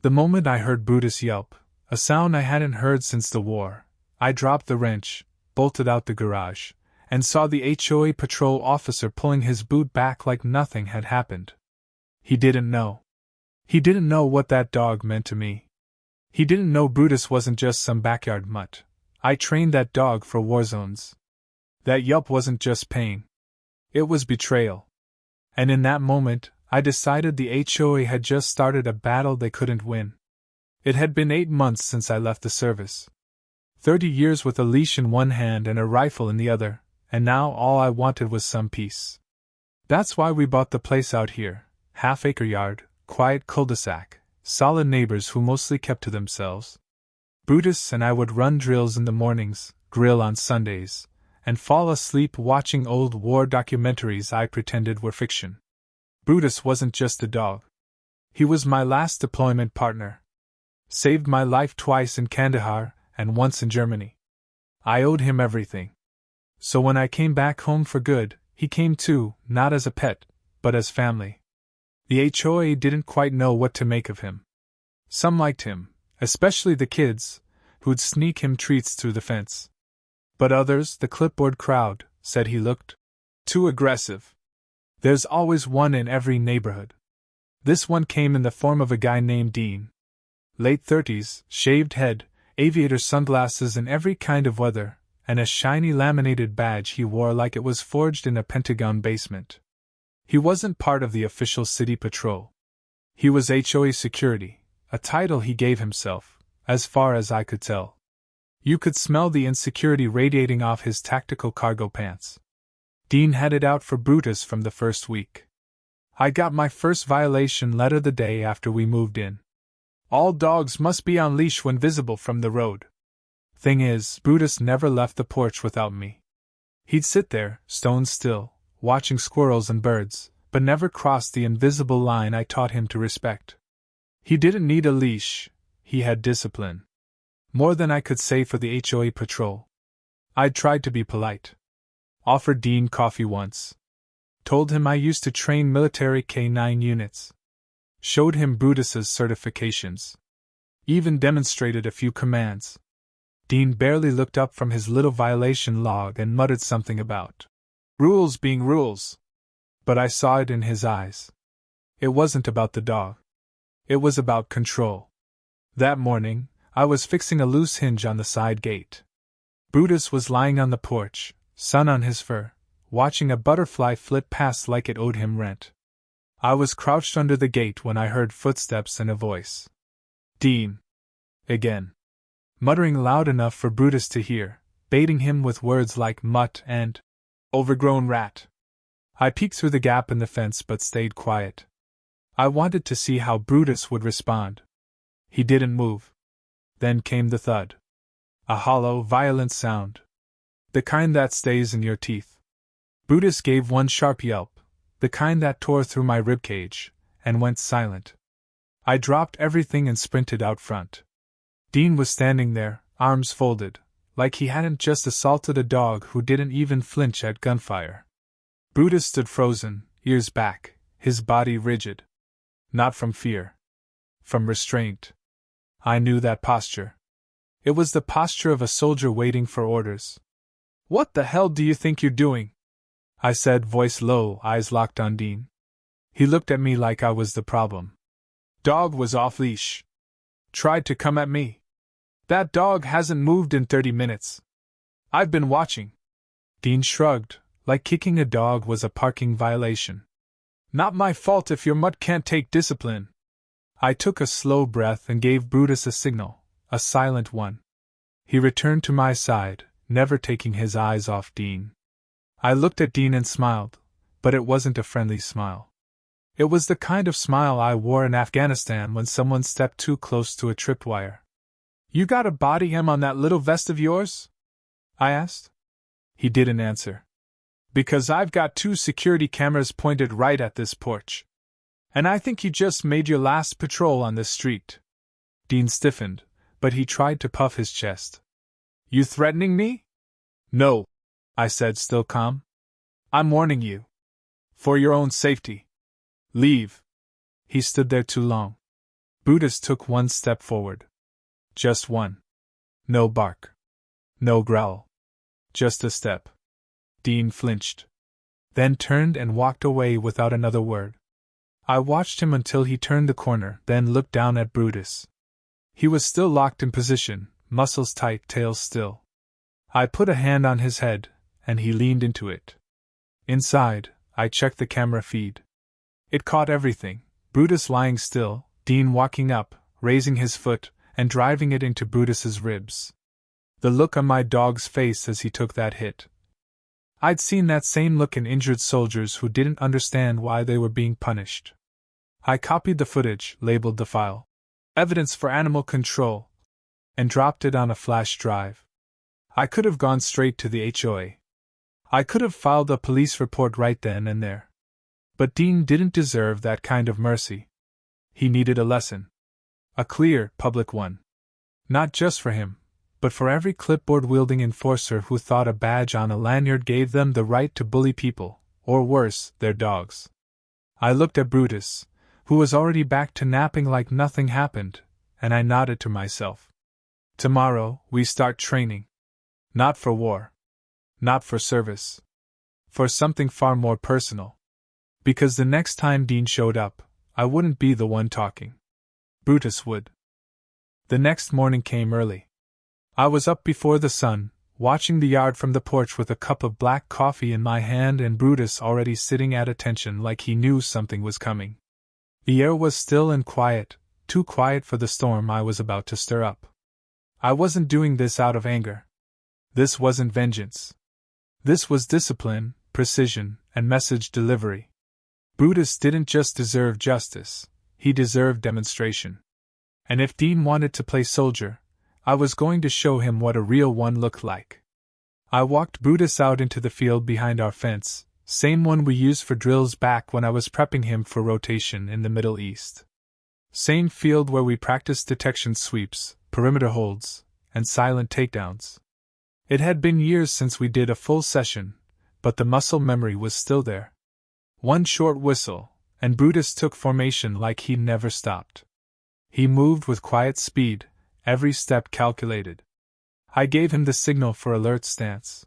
The moment I heard Brutus yelp, a sound I hadn't heard since the war, I dropped the wrench, bolted out the garage, and saw the HOA patrol officer pulling his boot back like nothing had happened. He didn't know. He didn't know what that dog meant to me. He didn't know Brutus wasn't just some backyard mutt. I trained that dog for war zones. That yelp wasn't just pain. It was betrayal. And in that moment, I decided the HOA had just started a battle they couldn't win. It had been 8 months since I left the service. 30 years with a leash in one hand and a rifle in the other, and now all I wanted was some peace. That's why we bought the place out here, half-acre yard, quiet cul-de-sac, solid neighbors who mostly kept to themselves. Brutus and I would run drills in the mornings, grill on Sundays, and fall asleep watching old war documentaries I pretended were fiction. Brutus wasn't just a dog. He was my last deployment partner. Saved my life twice in Kandahar and once in Germany. I owed him everything. So when I came back home for good, he came too, not as a pet, but as family. The HOA didn't quite know what to make of him. Some liked him, especially the kids, who'd sneak him treats through the fence. But others, the clipboard crowd, said he looked too aggressive. There's always one in every neighborhood. This one came in the form of a guy named Dean. Late 30s, shaved head, aviator sunglasses in every kind of weather, and a shiny laminated badge he wore like it was forged in a Pentagon basement. He wasn't part of the official city patrol. He was HOA security, a title he gave himself, as far as I could tell. You could smell the insecurity radiating off his tactical cargo pants. Dean had it out for Brutus from the first week. I got my first violation letter the day after we moved in. All dogs must be on leash when visible from the road. Thing is, Brutus never left the porch without me. He'd sit there, stone still, watching squirrels and birds, but never crossed the invisible line I taught him to respect. He didn't need a leash, he had discipline. More than I could say for the HOA patrol. I'd tried to be polite. Offered Dean coffee once. Told him I used to train military K9 units. Showed him Brutus's certifications. Even demonstrated a few commands. Dean barely looked up from his little violation log and muttered something about rules being rules. But I saw it in his eyes. It wasn't about the dog. It was about control. That morning, I was fixing a loose hinge on the side gate. Brutus was lying on the porch, sun on his fur, watching a butterfly flit past like it owed him rent. I was crouched under the gate when I heard footsteps and a voice. Dean. Again. Muttering loud enough for Brutus to hear, baiting him with words like mutt and overgrown rat. I peeked through the gap in the fence but stayed quiet. I wanted to see how Brutus would respond. He didn't move. Then came the thud. A hollow, violent sound. The kind that stays in your teeth. Brutus gave one sharp yelp, the kind that tore through my ribcage, and went silent. I dropped everything and sprinted out front. Dean was standing there, arms folded, like he hadn't just assaulted a dog who didn't even flinch at gunfire. Brutus stood frozen, ears back, his body rigid. Not from fear. From restraint. I knew that posture. It was the posture of a soldier waiting for orders. What the hell do you think you're doing? I said, voice low, eyes locked on Dean. He looked at me like I was the problem. Dog was off leash. Tried to come at me. That dog hasn't moved in 30 minutes. I've been watching. Dean shrugged, like kicking a dog was a parking violation. Not my fault if your mutt can't take discipline. I took a slow breath and gave Brutus a signal, a silent one. He returned to my side, never taking his eyes off Dean. I looked at Dean and smiled, but it wasn't a friendly smile. It was the kind of smile I wore in Afghanistan when someone stepped too close to a tripwire. You got a body M on that little vest of yours? I asked. He didn't answer. Because I've got 2 security cameras pointed right at this porch. And I think you just made your last patrol on this street. Dean stiffened, but he tried to puff his chest. You threatening me? No, I said, still calm. I'm warning you. For your own safety. Leave. He stood there too long. Brutus took one step forward. Just one. No bark. No growl. Just a step. Dean flinched. Then turned and walked away without another word. I watched him until he turned the corner, then looked down at Brutus. He was still locked in position, muscles tight, tail still. I put a hand on his head, and he leaned into it. Inside, I checked the camera feed. It caught everything: Brutus lying still, Dean walking up, raising his foot, and driving it into Brutus's ribs. The look on my dog's face as he took that hit. I'd seen that same look in injured soldiers who didn't understand why they were being punished. I copied the footage, labeled the file "Evidence for Animal Control," and dropped it on a flash drive. I could have gone straight to the HOA. I could have filed a police report right then and there. But Dean didn't deserve that kind of mercy. He needed a lesson. A clear, public one. Not just for him, but for every clipboard-wielding enforcer who thought a badge on a lanyard gave them the right to bully people, or worse, their dogs. I looked at Brutus, who was already back to napping like nothing happened, and I nodded to myself. Tomorrow, we start training. Not for war. Not for service. For something far more personal. Because the next time Dean showed up, I wouldn't be the one talking. Brutus would. The next morning came early. I was up before the sun, watching the yard from the porch with a cup of black coffee in my hand and Brutus already sitting at attention like he knew something was coming. The air was still and quiet, too quiet for the storm I was about to stir up. I wasn't doing this out of anger. This wasn't vengeance. This was discipline, precision, and message delivery. Brutus didn't just deserve justice, he deserved demonstration. And if Dean wanted to play soldier, I was going to show him what a real one looked like. I walked Brutus out into the field behind our fence, same one we used for drills back when I was prepping him for rotation in the Middle East. Same field where we practiced detection sweeps, perimeter holds, and silent takedowns. It had been years since we did a full session, but the muscle memory was still there. One short whistle, and Brutus took formation like he'd never stopped. He moved with quiet speed, every step calculated. I gave him the signal for alert stance.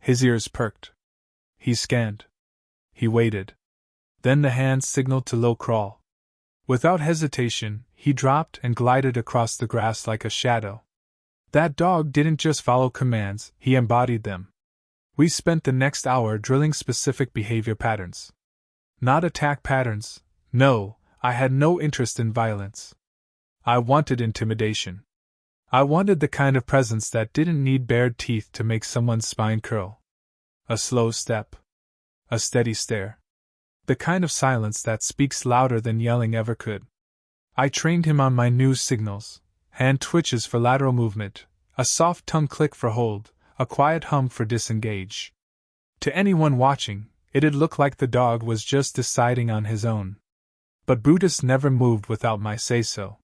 His ears perked. He scanned. He waited. Then the hand signaled to low crawl. Without hesitation, he dropped and glided across the grass like a shadow. That dog didn't just follow commands, he embodied them. We spent the next hour drilling specific behavior patterns. Not attack patterns, no, I had no interest in violence. I wanted intimidation. I wanted the kind of presence that didn't need bared teeth to make someone's spine curl. A slow step. A steady stare. The kind of silence that speaks louder than yelling ever could. I trained him on my new signals. Hand twitches for lateral movement, a soft tongue click for hold, a quiet hum for disengage. To anyone watching, it'd look like the dog was just deciding on his own. But Brutus never moved without my say-so.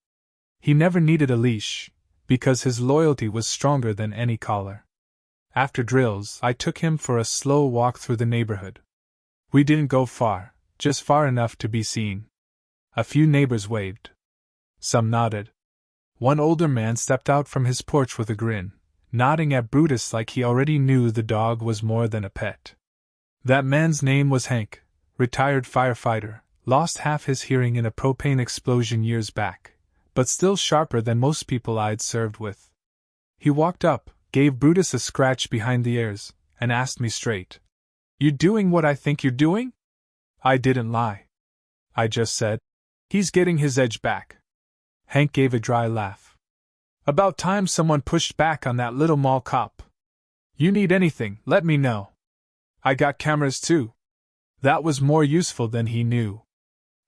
He never needed a leash, because his loyalty was stronger than any collar. After drills, I took him for a slow walk through the neighborhood. We didn't go far, just far enough to be seen. A few neighbors waved. Some nodded. One older man stepped out from his porch with a grin, nodding at Brutus like he already knew the dog was more than a pet. That man's name was Hank, retired firefighter, lost half his hearing in a propane explosion years back, but still sharper than most people I'd served with. He walked up, gave Brutus a scratch behind the ears, and asked me straight, "You doing what I think you're doing?" I didn't lie. I just said, "He's getting his edge back." Hank gave a dry laugh. "About time someone pushed back on that little mall cop. You need anything, let me know. I got cameras too." That was more useful than he knew.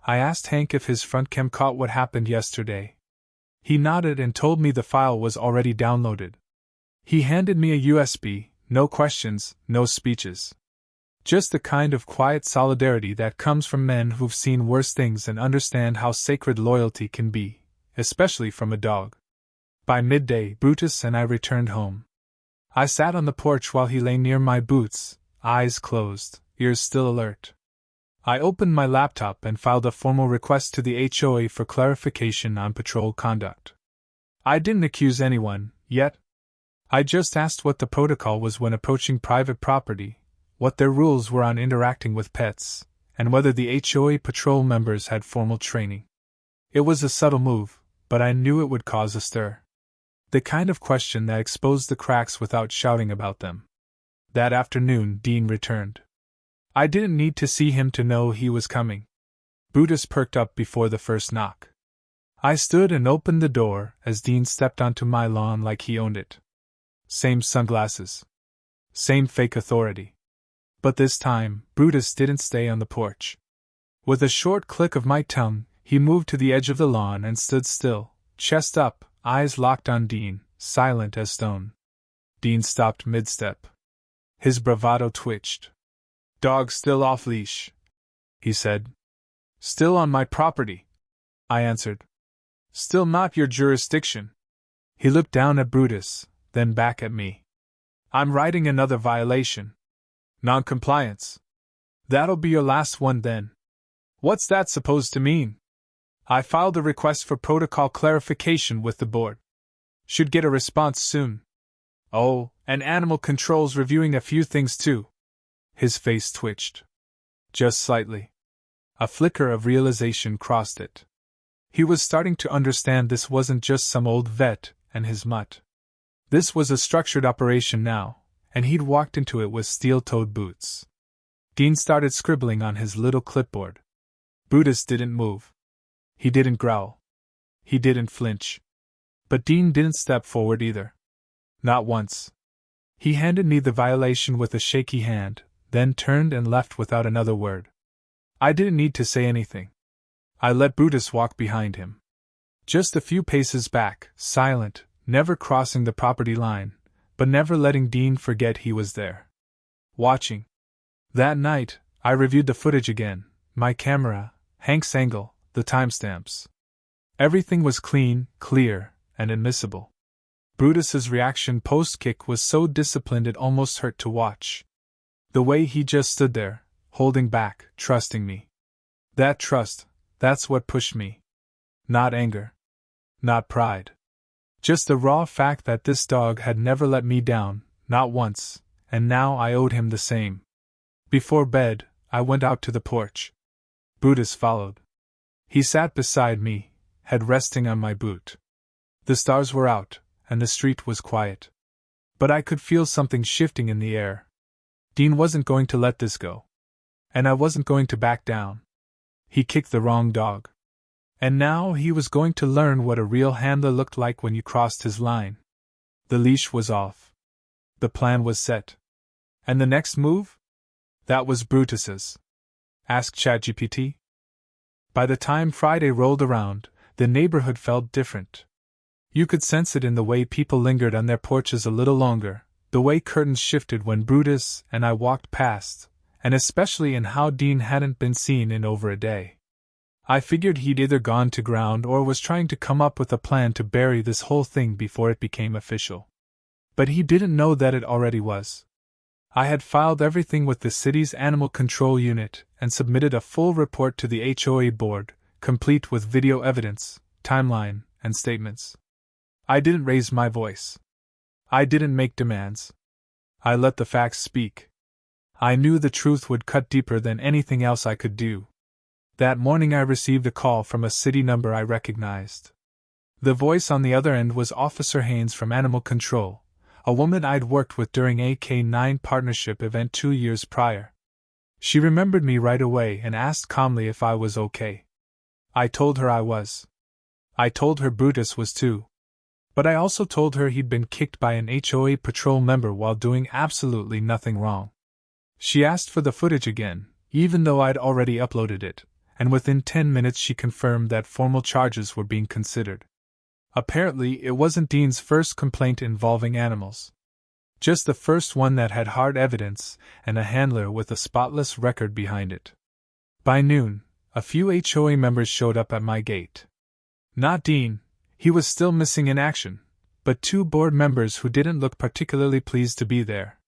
I asked Hank if his front cam caught what happened yesterday. He nodded and told me the file was already downloaded. He handed me a USB, no questions, no speeches. Just the kind of quiet solidarity that comes from men who've seen worse things and understand how sacred loyalty can be, especially from a dog. By midday, Brutus and I returned home. I sat on the porch while he lay near my boots, eyes closed, ears still alert. I opened my laptop and filed a formal request to the HOA for clarification on patrol conduct. I didn't accuse anyone, yet. I just asked what the protocol was when approaching private property, what their rules were on interacting with pets, and whether the HOA patrol members had formal training. It was a subtle move, but I knew it would cause a stir. The kind of question that exposed the cracks without shouting about them. That afternoon, Dean returned. I didn't need to see him to know he was coming. Brutus perked up before the first knock. I stood and opened the door as Dean stepped onto my lawn like he owned it. Same sunglasses. Same fake authority. But this time, Brutus didn't stay on the porch. With a short click of my tongue, he moved to the edge of the lawn and stood still, chest up, eyes locked on Dean, silent as stone. Dean stopped mid-step. His bravado twitched. "Dog still off leash," he said. "Still on my property," I answered. "Still not your jurisdiction." He looked down at Brutus, then back at me. "I'm writing another violation. Non-compliance. That'll be your last one then." "What's that supposed to mean?" "I filed a request for protocol clarification with the board. Should get a response soon." "Oh, and animal control's reviewing a few things too." His face twitched. Just slightly. A flicker of realization crossed it. He was starting to understand this wasn't just some old vet and his mutt. This was a structured operation now, and he'd walked into it with steel-toed boots. Dean started scribbling on his little clipboard. Brutus didn't move. He didn't growl. He didn't flinch. But Dean didn't step forward either. Not once. He handed me the violation with a shaky hand, then turned and left without another word. I didn't need to say anything. I let Brutus walk behind him. Just a few paces back, silent, never crossing the property line, but never letting Dean forget he was there. Watching. That night, I reviewed the footage again, my camera, Hank's angle, the timestamps. Everything was clean, clear, and admissible. Brutus's reaction post-kick was so disciplined it almost hurt to watch. The way he just stood there, holding back, trusting me. That trust, that's what pushed me. Not anger. Not pride. Just the raw fact that this dog had never let me down, not once, and now I owed him the same. Before bed, I went out to the porch. Brutus followed. He sat beside me, head resting on my boot. The stars were out, and the street was quiet. But I could feel something shifting in the air. Dean wasn't going to let this go. And I wasn't going to back down. He kicked the wrong dog. And now he was going to learn what a real handler looked like when you crossed his line. The leash was off. The plan was set. And the next move? That was Brutus's. Ask ChatGPT. By the time Friday rolled around, the neighborhood felt different. You could sense it in the way people lingered on their porches a little longer, the way curtains shifted when Brutus and I walked past, and especially in how Dean hadn't been seen in over a day. I figured he'd either gone to ground or was trying to come up with a plan to bury this whole thing before it became official. But he didn't know that it already was. I had filed everything with the city's animal control unit and submitted a full report to the HOA board, complete with video evidence, timeline, and statements. I didn't raise my voice. I didn't make demands. I let the facts speak. I knew the truth would cut deeper than anything else I could do. That morning I received a call from a city number I recognized. The voice on the other end was Officer Haynes from Animal Control, a woman I'd worked with during a K9 partnership event 2 years prior. She remembered me right away and asked calmly if I was okay. I told her I was. I told her Brutus was too. But I also told her he'd been kicked by an HOA patrol member while doing absolutely nothing wrong. She asked for the footage again, even though I'd already uploaded it, and within 10 minutes she confirmed that formal charges were being considered. Apparently, it wasn't Dean's first complaint involving animals. Just the first one that had hard evidence and a handler with a spotless record behind it. By noon, a few HOA members showed up at my gate. Not Dean. He was still missing in action, but 2 board members who didn't look particularly pleased to be there.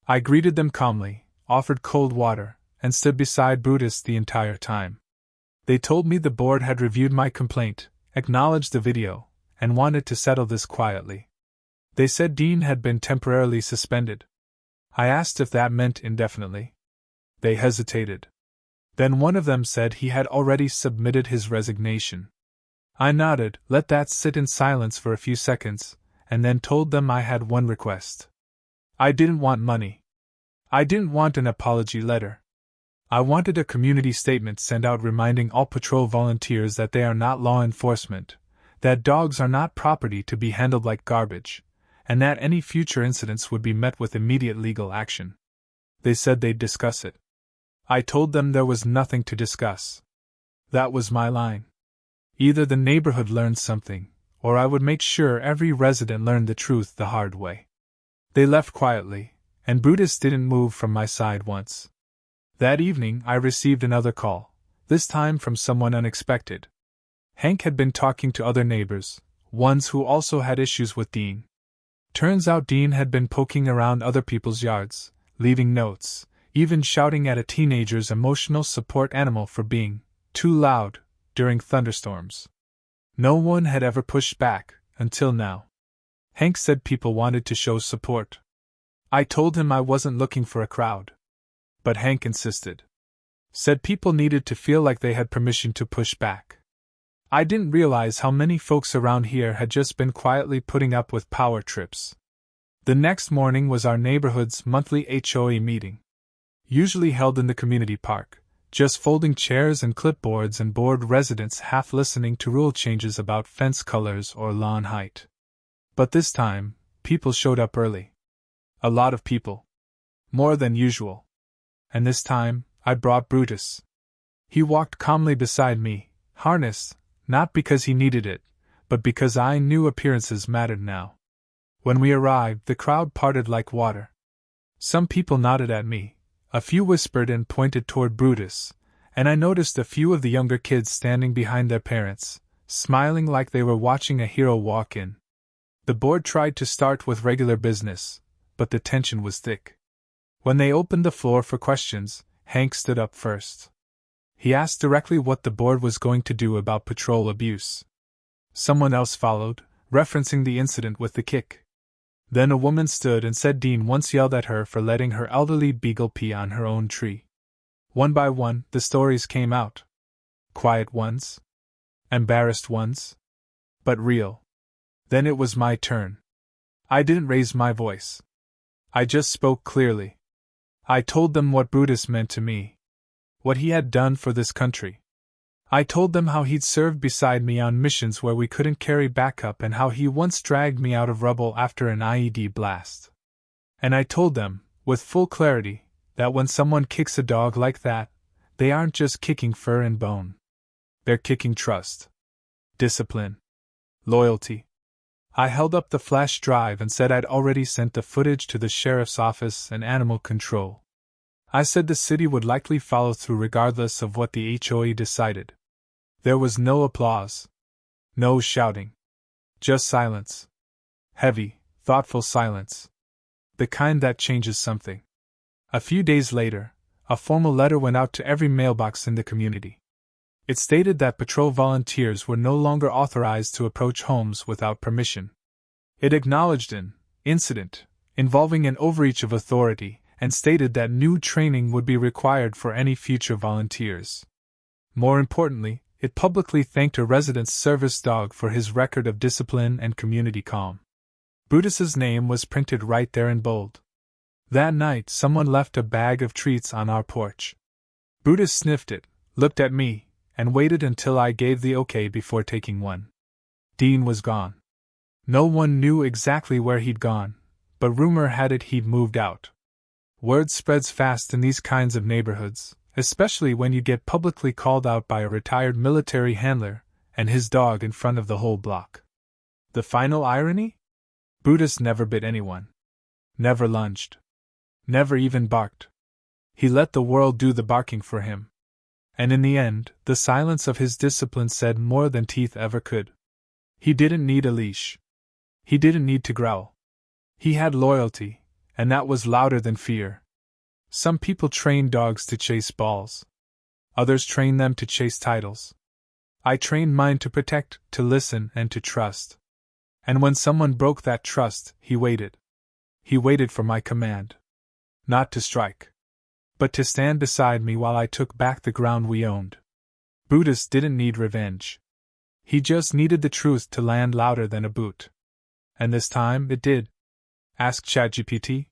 I greeted them calmly, offered cold water, and stood beside Brutus the entire time. They told me the board had reviewed my complaint, acknowledged the video, and wanted to settle this quietly. They said Dean had been temporarily suspended. I asked if that meant indefinitely. They hesitated. Then one of them said he had already submitted his resignation. I nodded, let that sit in silence for a few seconds, and then told them I had one request. I didn't want money. I didn't want an apology letter. I wanted a community statement sent out reminding all patrol volunteers that they are not law enforcement, that dogs are not property to be handled like garbage, and that any future incidents would be met with immediate legal action. They said they'd discuss it. I told them there was nothing to discuss. That was my line. Either the neighborhood learned something, or I would make sure every resident learned the truth the hard way. They left quietly, and Brutus didn't move from my side once. That evening I received another call, this time from someone unexpected. Hank had been talking to other neighbors, ones who also had issues with Dean. Turns out Dean had been poking around other people's yards, leaving notes, even shouting at a teenager's emotional support animal for being too loud during thunderstorms. No one had ever pushed back, until now. Hank said people wanted to show support. I told him I wasn't looking for a crowd. But Hank insisted. Said people needed to feel like they had permission to push back. I didn't realize how many folks around here had just been quietly putting up with power trips. The next morning was our neighborhood's monthly HOA meeting. Usually held in the community park, just folding chairs and clipboards and bored residents half listening to rule changes about fence colors or lawn height. But this time, people showed up early. A lot of people. More than usual. And this time, I brought Brutus. He walked calmly beside me, harnessed, not because he needed it, but because I knew appearances mattered now. When we arrived, the crowd parted like water. Some people nodded at me, a few whispered and pointed toward Brutus, and I noticed a few of the younger kids standing behind their parents, smiling like they were watching a hero walk in. The board tried to start with regular business, but the tension was thick. When they opened the floor for questions, Hank stood up first. He asked directly what the board was going to do about patrol abuse. Someone else followed, referencing the incident with the kick. Then a woman stood and said Dean once yelled at her for letting her elderly beagle pee on her own tree. One by one, the stories came out. Quiet ones. Embarrassed ones. But real. Then it was my turn. I didn't raise my voice. I just spoke clearly. I told them what Brutus meant to me. What he had done for this country. I told them how he'd served beside me on missions where we couldn't carry backup and how he once dragged me out of rubble after an IED blast. And I told them, with full clarity, that when someone kicks a dog like that, they aren't just kicking fur and bone. They're kicking trust. Discipline. Loyalty. I held up the flash drive and said I'd already sent the footage to the sheriff's office and animal control. I said the city would likely follow through regardless of what the HOA decided. There was no applause. No shouting. Just silence. Heavy, thoughtful silence. The kind that changes something. A few days later, a formal letter went out to every mailbox in the community. It stated that patrol volunteers were no longer authorized to approach homes without permission. It acknowledged an incident involving an overreach of authority and stated that new training would be required for any future volunteers. More importantly, it publicly thanked a resident's service dog for his record of discipline and community calm. Brutus's name was printed right there in bold. That night, someone left a bag of treats on our porch. Brutus sniffed it, looked at me, and waited until I gave the okay before taking one. Dean was gone. No one knew exactly where he'd gone, but rumor had it he'd moved out. Word spreads fast in these kinds of neighborhoods, especially when you get publicly called out by a retired military handler and his dog in front of the whole block. The final irony? Brutus never bit anyone. Never lunged. Never even barked. He let the world do the barking for him. And in the end, the silence of his discipline said more than teeth ever could. He didn't need a leash. He didn't need to growl. He had loyalty, and that was louder than fear. Some people train dogs to chase balls. Others train them to chase titles. I trained mine to protect, to listen, and to trust. And when someone broke that trust, he waited. He waited for my command. Not to strike, but to stand beside me while I took back the ground we owned. Brutus didn't need revenge. He just needed the truth to land louder than a boot. And this time it did? Asked ChatGPT.